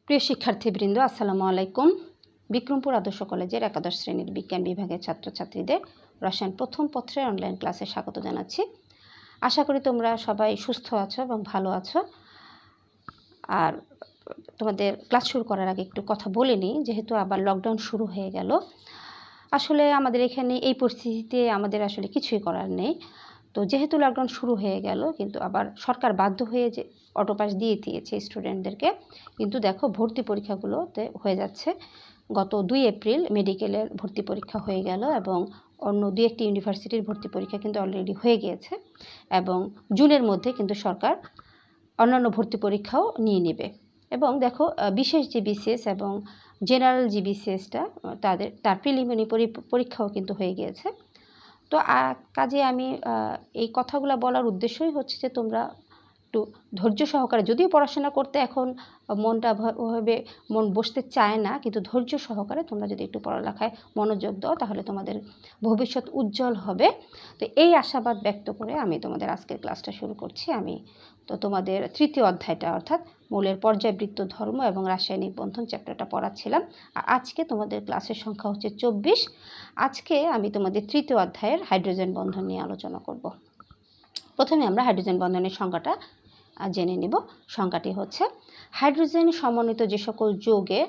প্রিয় শিক্ষার্থীবৃন্দ, আসসালামু আলাইকুম। বিক্রমপুর আদর্শ কলেজের একাদশ শ্রেণীর বিজ্ঞান বিভাগের ছাত্রছাত্রীদের রসায়ন প্রথম পত্রের অনলাইন ক্লাসে স্বাগত জানাচ্ছি। আশা করি তোমরা সবাই সুস্থ আছো এবং ভালো আছো। আর তোমাদের ক্লাস শুরু করার আগে একটু কথা বলে নিই, যেহেতু আবার লকডাউন শুরু হয়ে গেল। আসলে আমাদের এখানে এই পরিস্থিতিতে আমাদের আসলে কিছুই করার নেই। তো যেহেতু লকডাউন শুরু হয়ে গেল, কিন্তু আবার সরকার বাধ্য হয়ে যে অটো পাস দিয়ে দিয়েছে স্টুডেন্টদেরকে। কিন্তু দেখো, ভর্তি পরীক্ষাগুলোতে হয়ে যাচ্ছে। গত 2 এপ্রিল মেডিকেলের ভর্তি পরীক্ষা হয়ে গেল এবং অন্য 2-1টি ইউনিভার্সিটির ভর্তি পরীক্ষা কিন্তু অলরেডি হয়ে গিয়েছে। এবং জুনের মধ্যে কিন্তু সরকার অন্যান্য ভর্তি পরীক্ষাও নিয়ে নেবে। এবং দেখো, বিশেষ যে বিসিএস এবং জেনারেল যে বিসিএসটা তার প্রিলিমিনারি পরীক্ষাও কিন্তু হয়ে গিয়েছে। তো কাজে আমি এই কথাগুলো বলার উদ্দেশ্যই হচ্ছে যে তোমরা একটু ধৈর্য সহকারে, যদিও পড়াশোনা করতে এখন মনটা ওভাবে মন বসতে চায় না, কিন্তু ধৈর্য সহকারে তোমরা যদি একটু পড়ালেখায় মনোযোগ দাও, তাহলে তোমাদের ভবিষ্যৎ উজ্জ্বল হবে। তো এই আশাবাদ ব্যক্ত করে আমি তোমাদের আজকের ক্লাসটা শুরু করছি। আমি তো তোমাদের তৃতীয় অধ্যায়টা, অর্থাৎ মৌলের পর্যায়বৃত্ত ধর্ম এবং রাসায়নিক বন্ধন চ্যাপ্টারটা পড়াচ্ছিলাম। আর আজকে তোমাদের ক্লাসের সংখ্যা হচ্ছে 24। আজকে আমি তোমাদের তৃতীয় অধ্যায়ের হাইড্রোজেন বন্ধন নিয়ে আলোচনা করব। প্রথমে আমরা হাইড্রোজেন বন্ধনের সংজ্ঞাটা জেনে নিব। সংজ্ঞাটি হচ্ছে, হাইড্রোজেন সমন্বিত যে সকল যৌগে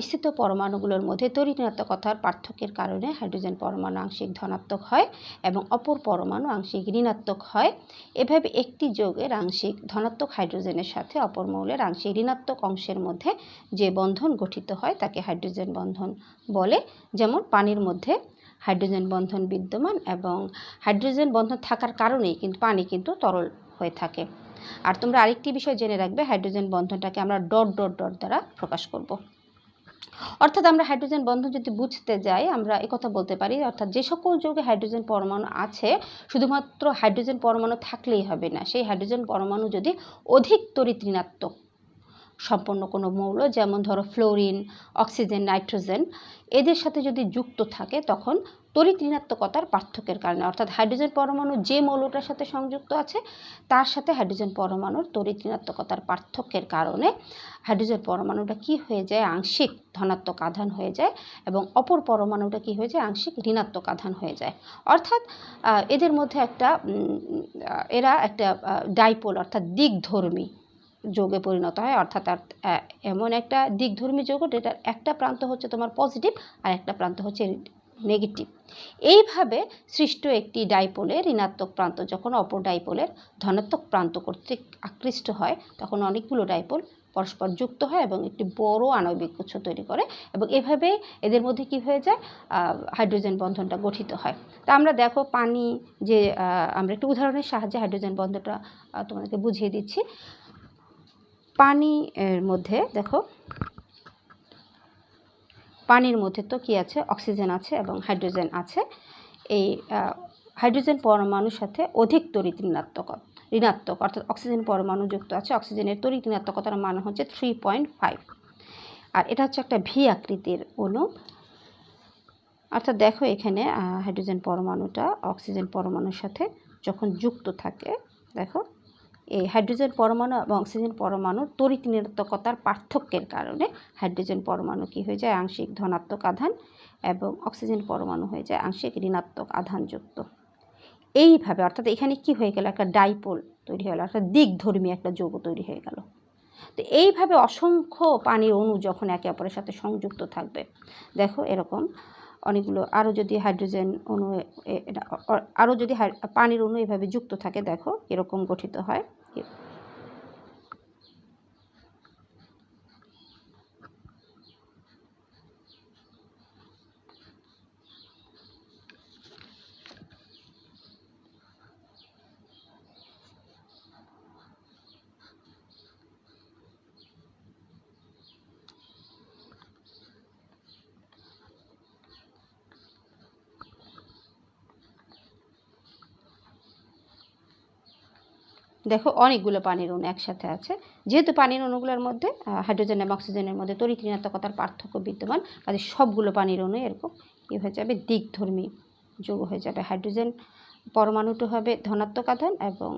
স্থিত পরমাণুগুলোর মধ্যে তড়িৎ-ঋণাত্মকতার পার্থক্যের কারণে হাইড্রোজেন পরমাণু আংশিক ধনাত্মক হয় এবং অপর পরমাণু আংশিক ঋণাত্মক হয়। এভাবে একটি যৌগের আংশিক ধনাত্মক হাইড্রোজেনের সাথে অপর মৌলের আংশিক ঋণাত্মক অংশের মধ্যে যে বন্ধন গঠিত হয় তাকে হাইড্রোজেন বন্ধন বলে। যেমন পানির মধ্যে হাইড্রোজেন বন্ধন বিদ্যমান, এবং হাইড্রোজেন বন্ধন থাকার কারণেই কিন্তু পানি কিন্তু তরল হয়ে থাকে। আর তোমরা আরেকটি বিষয় জেনে রাখবে, হাইড্রোজেন বন্ধনটাকে আমরা ডট ডট ডট দ্বারা প্রকাশ করব। অর্থাৎ আমরা হাইড্রোজেন বন্ধন যদি বুঝতে যাই, আমরা একথা বলতে পারি, অর্থাৎ যে সকল যৌগে হাইড্রোজেন পরমাণু আছে, শুধুমাত্র হাইড্রোজেন পরমাণু থাকলেই হবে না। সেই হাইড্রোজেন পরমাণু যদি অধিক তড়িৎ ঋণাত্মক সম্পন্ন কোনো মৌল, যেমন ধরো ফ্লোরিন, অক্সিজেন, নাইট্রোজেন, এদের সাথে যদি যুক্ত থাকে, তখন তড়িৎ ঋণাত্মকতার পার্থক্যের কারণে, অর্থাৎ হাইড্রোজেন পরমাণু যে মৌলটার সাথে সংযুক্ত আছে তার সাথে হাইড্রোজেন পরমাণুর তড়িৎ ঋণাত্মকতার পার্থক্যের কারণে হাইড্রোজেন পরমাণুটা কি হয়ে যায়, আংশিক ধনাত্মক আধান হয়ে যায়, এবং অপর পরমাণুটা কি হয়ে যায়, আংশিক ঋণাত্মক আধান হয়ে যায়। অর্থাৎ এদের মধ্যে এরা একটা ডাইপোল, অর্থাৎ দিকধর্মী যৌগে পরিণত হয়। অর্থাৎ এমন একটা দিকধর্মী যৌগ যেটার একটা প্রান্ত হচ্ছে তোমার পজিটিভ আর একটা প্রান্ত হচ্ছে নেগেটিভ। এইভাবে সৃষ্ট একটি ডাইপোলের ঋণাত্মক প্রান্ত যখন অপর ডাইপোলের ধনাত্মক প্রান্ত কর্তৃক আকৃষ্ট হয়, তখন অনেকগুলো ডাইপোল পরস্পর যুক্ত হয় এবং একটি বড় আণবিক গুচ্ছ তৈরি করে, এবং এভাবে এদের মধ্যে কি হয়ে যায়, হাইড্রোজেন বন্ধনটা গঠিত হয়। তা আমরা দেখো, পানি যে আমরা একটু উদাহরণের সাহায্যে হাইড্রোজেন বন্ধনটা তোমাদেরকে বুঝিয়ে দিচ্ছি। পানির মধ্যে দেখো, পানির মধ্যে তো কি আছে, অক্সিজেন আছে এবং হাইড্রোজেন আছে। এই হাইড্রোজেন পরমাণুর সাথে অধিক তড়িৎ ঋণাত্মক, অর্থাৎ অক্সিজেন পরমাণু যুক্ত আছে। অক্সিজেনের তড়িৎ ঋণাত্মকতার মান হচ্ছে 3.5, আর এটা হচ্ছে একটা ভি আকৃতির অণু। অর্থাৎ দেখো, এখানে হাইড্রোজেন পরমাণুটা অক্সিজেন পরমাণুর সাথে যখন যুক্ত থাকে, দেখো এই হাইড্রোজেন পরমাণু এবং অক্সিজেন পরমাণুর তড়িৎ ঋণাত্মকতার পার্থক্যের কারণে হাইড্রোজেন পরমাণু কি হয়ে যায়, আংশিক ধনাত্মক আধান, এবং অক্সিজেন পরমাণু হয়ে যায় আংশিক ঋণাত্মক আধানযুক্ত। এইভাবে অর্থাৎ এখানে কি হয়ে গেল, একটা ডাইপোল তৈরি হয়ে গেল, একটা দিকধর্মী একটা যৌগ তৈরি হয়ে গেল। তো এইভাবে অসংখ্য পানির অণু যখন একে অপরের সাথে সংযুক্ত থাকবে, দেখো এরকম অনেকগুলো আরও যদি হাইড্রোজেন অণু, আরও যদি পানির অণু এভাবে যুক্ত থাকে, দেখো এরকম গঠিত হয়। দেখো, অনেকগুলো পানির অণু একসাথে আছে। যেহেতু পানির অণুগুলোর মধ্যে হাইড্রোজেন এবং অক্সিজেনের মধ্যে তড়িৎ ঋণাত্মকতার পার্থক্য বিদ্যমান, কাজে সবগুলো পানির অণু এরকম কী হয়ে যাবে, দিকধর্মী যৌগ হয়ে যাবে। হাইড্রোজেন পরমাণুটি হবে ধনাত্মক আধান এবং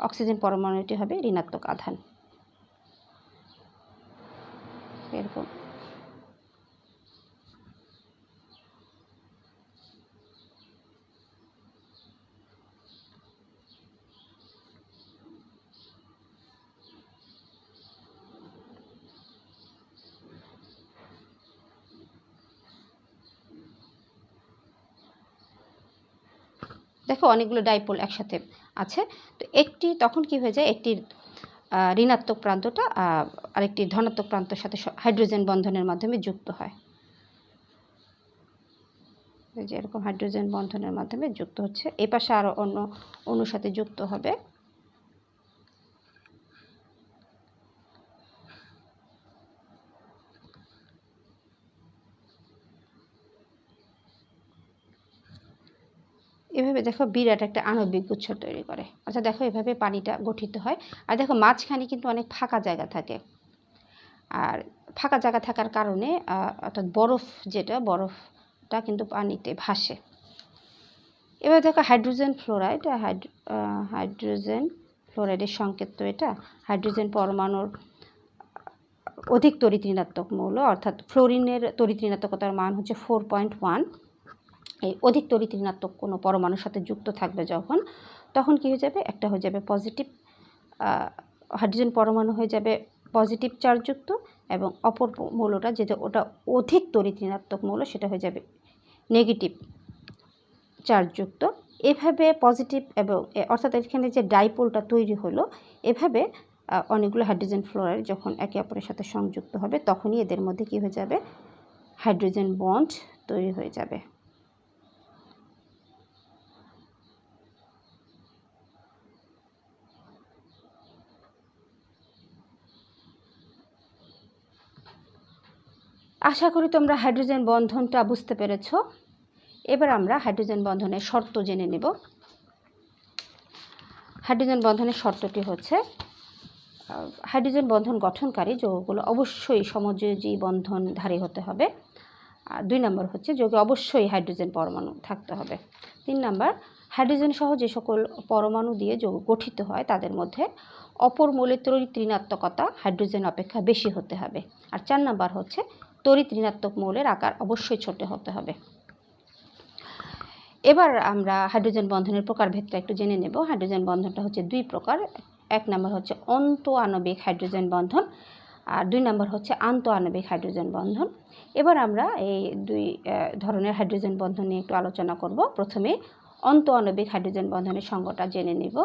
অক্সিজেন পরমাণুটি হবে ঋণাত্মক আধান। এরকম। দেখো অনেকগুলো ডাইপোল একসাথে আছে, তো একটি তখন কি হয়ে যায়, একটির ঋণাত্মক প্রান্তটা আরেকটি ধনাত্মক প্রান্তের সাথে হাইড্রোজেন বন্ধনের মাধ্যমে যুক্ত হয়। এই যে এরকম হাইড্রোজেন বন্ধনের মাধ্যমে যুক্ত হচ্ছে, এই পাশে আরও অন্য অণুর সাথে যুক্ত হবে। এভাবে দেখো বিরাট একটা আণবিক গুচ্ছ তৈরি করে। অর্থাৎ দেখো এভাবে পানিটা গঠিত হয়। আর দেখো মাঝখানে কিন্তু অনেক ফাঁকা জায়গা থাকে, আর ফাঁকা জায়গা থাকার কারণে অর্থাৎ বরফটা কিন্তু পানিতে ভাসে। এবার দেখো হাইড্রোজেন ফ্লোরাইড, হাইড্রোজেন ফ্লোরাইডের সংকেত তো এটা। হাইড্রোজেন পরমাণুর অধিক তড়িৎ ঋণাত্মক মৌল, অর্থাৎ ফ্লোরিনের তড়িৎ ঋণাত্মকতার মান হচ্ছে 4.1। এই অধিক তড়িৎ ঋণাত্মক কোনো পরমাণুর সাথে যুক্ত থাকবে যখন, তখন কী হয়ে যাবে, একটা হয়ে যাবে পজিটিভ, হাইড্রোজেন পরমাণু হয়ে যাবে পজিটিভ চার্জযুক্ত, এবং অপর মৌলটা যেটা ওটা অধিক তড়িৎ ঋণাত্মক মৌল সেটা হয়ে যাবে নেগেটিভ চার্জযুক্ত। এভাবে পজিটিভ এবং অর্থাৎ এখানে যে ডাইপোলটা তৈরি হলো, এভাবে অনেকগুলো হাইড্রোজেন ফ্লোরাইড যখন একে অপরের সাথে সংযুক্ত হবে তখনই এদের মধ্যে কী হয়ে যাবে, হাইড্রোজেন বন্ড তৈরি হয়ে যাবে। আশা করি তোমরা হাইড্রোজেন বন্ধনটা বুঝতে পেরেছ। এবার আমরা হাইড্রোজেন বন্ধনের শর্ত জেনে নেব। হাইড্রোজেন বন্ধনের শর্তটি হচ্ছে, হাইড্রোজেন বন্ধন গঠনকারী যৌগগুলো অবশ্যই সমযোজী বন্ধনধারী হতে হবে। আর 2 নম্বর হচ্ছে যৌগে অবশ্যই হাইড্রোজেন পরমাণু থাকতে হবে। 3 নম্বর, হাইড্রোজেন সহ যে সকল পরমাণু দিয়ে যৌগ গঠিত হয় তাদের মধ্যে অপর মৌলের তড়িৎ ঋণাত্মকতা হাইড্রোজেন অপেক্ষা বেশি হতে হবে। আর 4 নম্বর হচ্ছে তড়িৎ ঋণাত্মক মৌলের আকার অবশ্যই ছোট হতে হবে। এবার আমরা হাইড্রোজেন বন্ধনের প্রকারভেদটা একটু জেনে নেব। হাইড্রোজেন বন্ধনটা হচ্ছে 2 প্রকার। 1 নম্বর হচ্ছে অন্তঃআণবিক হাইড্রোজেন বন্ধন, আর 2 নম্বর হচ্ছে আন্তঃআণবিক হাইড্রোজেন বন্ধন। এবার আমরা এই 2 ধরনের হাইড্রোজেন বন্ধন নিয়ে একটু আলোচনা করব। প্রথমে অন্তঃআণবিক হাইড্রোজেন বন্ধনের সংজ্ঞাটা জেনে নেব।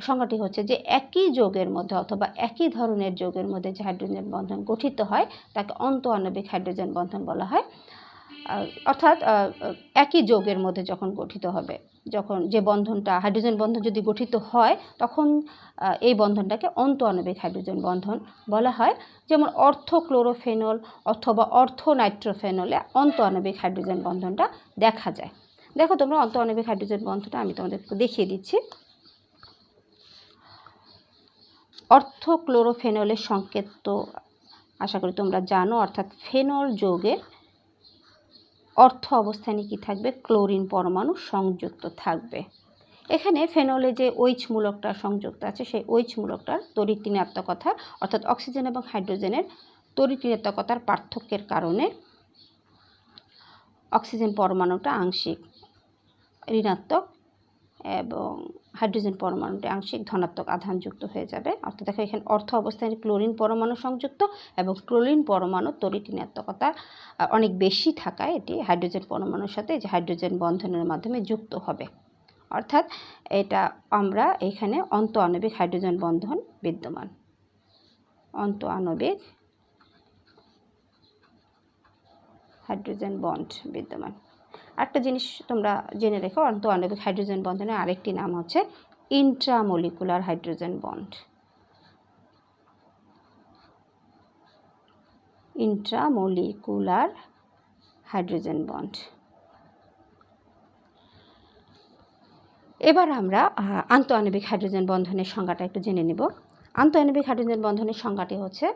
সংজ্ঞাটি হচ্ছে যে একই যৌগের মধ্যে অথবা একই ধরনের যৌগের মধ্যে যে হাইড্রোজেন বন্ধন গঠিত হয় তাকে অন্তঃআণবিক হাইড্রোজেন বন্ধন বলা হয়। অর্থাৎ একই যৌগের মধ্যে যখন গঠিত হবে, যখন যে বন্ধনটা হাইড্রোজেন বন্ধন যদি গঠিত হয় তখন এই বন্ধনটাকে অন্তঃআণবিক হাইড্রোজেন বন্ধন বলা হয়। যেমন অর্থোক্লোরোফেনল অথবা অর্থোনাইট্রোফেনলে অন্তঃআণবিক হাইড্রোজেন বন্ধনটা দেখা যায়। দেখো তোমরা অন্তঃআণবিক হাইড্রোজেন বন্ধনটা আমি তোমাদের দেখিয়ে দিচ্ছি। অর্থোক্লোরোফেনলের সংকেত তো আশা করি তোমরা জানো, অর্থাৎ ফেনল যৌগের অর্থ অবস্থানে কি থাকবে, ক্লোরিন পরমাণু সংযুক্ত থাকবে। এখানে ফেনলে যে OH মূলকটা সংযুক্ত আছে সেই OH মূলকটার তড়িৎ ঋণাত্মকতা অর্থাৎ অক্সিজেন এবং হাইড্রোজেনের তড়িৎ ঋণাত্মকতার পার্থক্যের কারণে অক্সিজেন পরমাণুটা আংশিক ঋণাত্মক এবং হাইড্রোজেন পরমাণুটি আংশিক ধনাত্মক আধানযুক্ত হয়ে যাবে। অর্থাৎ দেখো এখানে অর্থ অবস্থানে ক্লোরিন পরমাণু সংযুক্ত এবং ক্লোরিন পরমাণু তড়িৎ ঋণাত্মকতা অনেক বেশি থাকায় এটি হাইড্রোজেন পরমাণুর সাথে যে হাইড্রোজেন বন্ধনের মাধ্যমে যুক্ত হবে। অর্থাৎ এটা আমরা এখানে অন্তঃআণবিক হাইড্রোজেন বন্ধন বিদ্যমান, অন্তঃআণবিক হাইড্রোজেন বন্ড বিদ্যমান। একটা জিনিস তোমরা জেনে রেখো, অন্তঃআণবিক হাইড্রোজেন বন্ধনের আরেকটি নাম হচ্ছে intramolecular hydrogen bond. Intramolecular hydrogen bond. এবার আমরা আন্তঃআণবিক হাইড্রোজেন বন্ধনের সংজ্ঞাটা একটু জেনে নেব। আন্তঃআণবিক হাইড্রোজেন বন্ধনের সংজ্ঞাটি হচ্ছে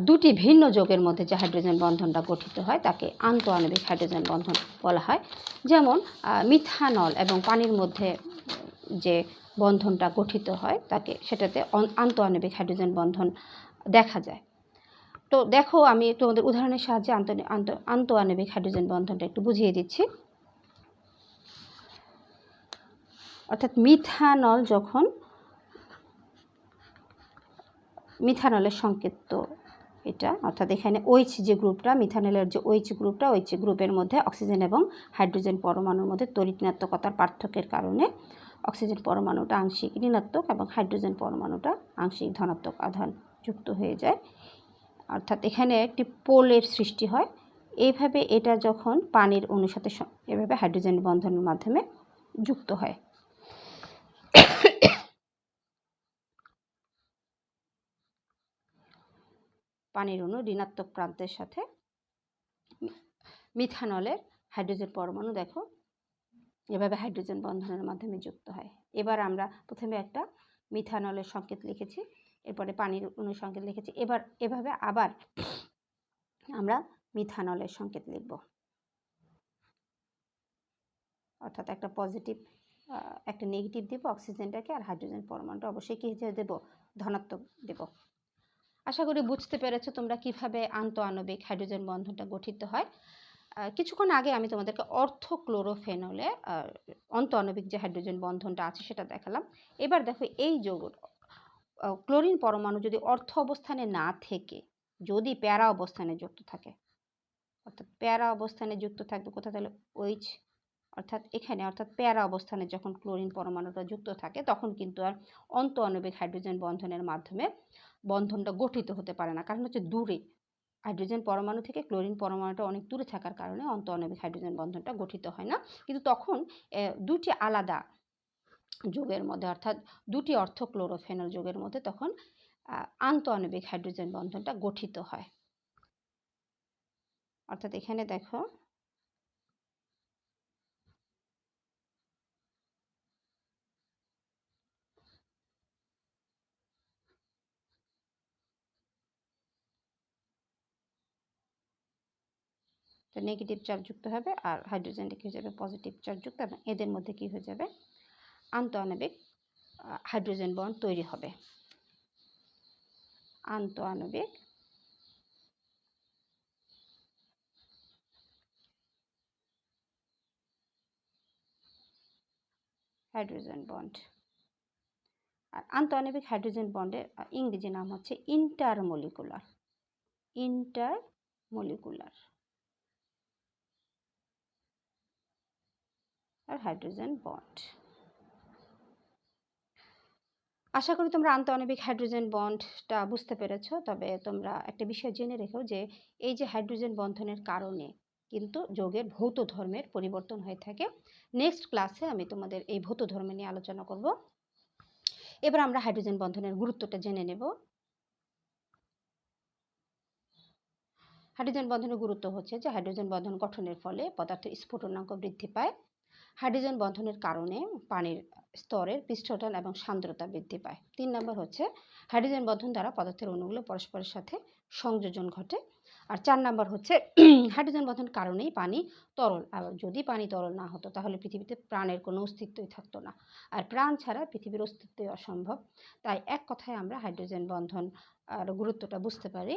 দুটি ভিন্ন যৌগের মধ্যে যে হাইড্রোজেন বন্ধনটা গঠিত হয় তাকে আন্তঃআণবিক হাইড্রোজেন বন্ধন বলা হয়। যেমন মিথানল এবং পানির মধ্যে যে বন্ধনটা গঠিত হয় তাকে সেটাতে আন্তঃআণবিক হাইড্রোজেন বন্ধন দেখা যায়। তো দেখো আমি তোমাদের উদাহরণের সাহায্যে আন্তঃআণবিক হাইড্রোজেন বন্ধনটা একটু বুঝিয়ে দিচ্ছি। অর্থাৎ মিথানল যখন মিথানলের সংকেত তো এটা, অর্থাৎ এখানে OH যে গ্রুপটা, মিথানলের যে OH গ্রুপটা, OH গ্রুপের মধ্যে অক্সিজেন এবং হাইড্রোজেন পরমাণুর মধ্যে তড়িৎ ঋণাত্মকতার পার্থক্যের কারণে অক্সিজেন পরমাণুটা আংশিক ঋণাত্মক এবং হাইড্রোজেন পরমাণুটা আংশিক ধনাত্মক আধান যুক্ত হয়ে যায়। অর্থাৎ এখানে একটি পোলের সৃষ্টি হয়। এইভাবে এটা যখন পানির অণুর সাথে এভাবে হাইড্রোজেন বন্ধনের মাধ্যমে যুক্ত হয়। পানির অণু ঋণাত্মক প্রান্তের সাথে মিথানলের হাইড্রোজেন পরমাণু দেখো এভাবে হাইড্রোজেন বন্ধনের মাধ্যমে যুক্ত হয়। এবার আমরা প্রথমে একটা মিথানলের সংকেত লিখেছি, এরপরে পানির অণুর সংকেত লিখেছি। এবার এভাবে আবার আমরা মিথানলের সংকেত লিখব। অর্থাৎ একটা পজিটিভ একটা নেগেটিভ দেব অক্সিজেনটাকে, আর হাইড্রোজেন পরমাণুটা অবশ্যই কি হিসেবে দেব, ধনাত্মক দেব। আশা করি বুঝতে পেরেছো তোমরা কিভাবে আন্তঃআণবিক হাইড্রোজেন বন্ধনটা গঠিত হয়। কিছুক্ষণ আগে আমি তোমাদেরকে অর্থোক্লোরোফেনলে আন্তঃআণবিক যে হাইড্রোজেন বন্ধনটা আছে সেটা দেখালাম। এবার দেখো এই যৌগ ক্লোরিন পরমাণু যদি অর্থ অবস্থানে না থেকে যদি প্যারা অবস্থানে যুক্ত থাকে, অর্থাৎ প্যারা অবস্থানে যুক্ত থাকবে কোথায়, তাহলে OH, অর্থাৎ এখানে অর্থাৎ প্যারা অবস্থানে যখন ক্লোরিন পরমাণুটা যুক্ত থাকে তখন কিন্তু আর আন্তঃআণবিক হাইড্রোজেন বন্ধনের মাধ্যমে বন্ধনটা গঠিত হতে পারে না। কারণ হচ্ছে দূরে, হাইড্রোজেন পরমাণু থেকে ক্লোরিন পরমাণুটা অনেক দূরে থাকার কারণে আন্তঃআণবিক হাইড্রোজেন বন্ধনটা গঠিত হয় না। কিন্তু তখন দুটি আলাদা যৌগের মধ্যে, অর্থাৎ দুটি অর্থোক্লোরোফেনল যৌগের মধ্যে তখন আন্তঃআণবিক হাইড্রোজেন বন্ধনটা গঠিত হয়। অর্থাৎ এখানে দেখো তো নেগেটিভ চার্জ যুক্ত হবে আর হাইড্রোজেনটা কি হয়ে যাবে, পজিটিভ চার্জ যুক্ত, এবং এদের মধ্যে কি হয়ে যাবে, আন্তঃআণবিক হাইড্রোজেন বন্ড তৈরি হবে। আন্তঃআণবিক হাইড্রোজেন বন্ড। আর আন্তঃআণবিক হাইড্রোজেন বন্ডের ইংরেজি নাম হচ্ছে ইন্টারমলিকুলার। ইন্টারমলিকুলার আর হাইড্রোজেন বন্ড। আশা করি তোমরা আন্তঃআণবিক হাইড্রোজেন বন্ডটা বুঝতে পেরেছো। তবে তোমরা একটা বিষয় জেনে রেখো যে এই যে হাইড্রোজেন বন্ধনের কারণে কিন্তু যৌগের ভৌত ধর্মের পরিবর্তন হয়ে থাকে। নেক্সট ক্লাসে আমি তোমাদের এই ভৌত ধর্ম নিয়ে আলোচনা করব। এবার আমরা হাইড্রোজেন বন্ধনের গুরুত্বটা জেনে নেব। হাইড্রোজেন বন্ধনের গুরুত্ব হচ্ছে যে হাইড্রোজেন বন্ধন গঠনের ফলে পদার্থের স্ফুটনাঙ্ক বৃদ্ধি পায়। হাইড্রোজেন বন্ধনের কারণে পানির স্তরের পৃষ্ঠটান এবং সান্দ্রতা বৃদ্ধি পায়। 3 নম্বর হচ্ছে হাইড্রোজেন বন্ধন দ্বারা পদার্থের অণুগুলো পরস্পরের সাথে সংযোজন ঘটে। আর 4 নম্বর হচ্ছে হাইড্রোজেন বন্ধনের কারণেই পানি তরল। আর যদি পানি তরল না হতো তাহলে পৃথিবীতে প্রাণের কোনো অস্তিত্বই থাকতো না, আর প্রাণ ছাড়া পৃথিবীর অস্তিত্বই অসম্ভব। তাই এক কথায় আমরা হাইড্রোজেন বন্ধন আর গুরুত্বটা বুঝতে পারি।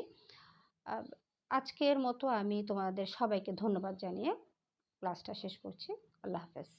আজকের মতো আমি তোমাদের সবাইকে ধন্যবাদ জানিয়ে ক্লাসটা শেষ করছি। আল্লাহ হাফেজ।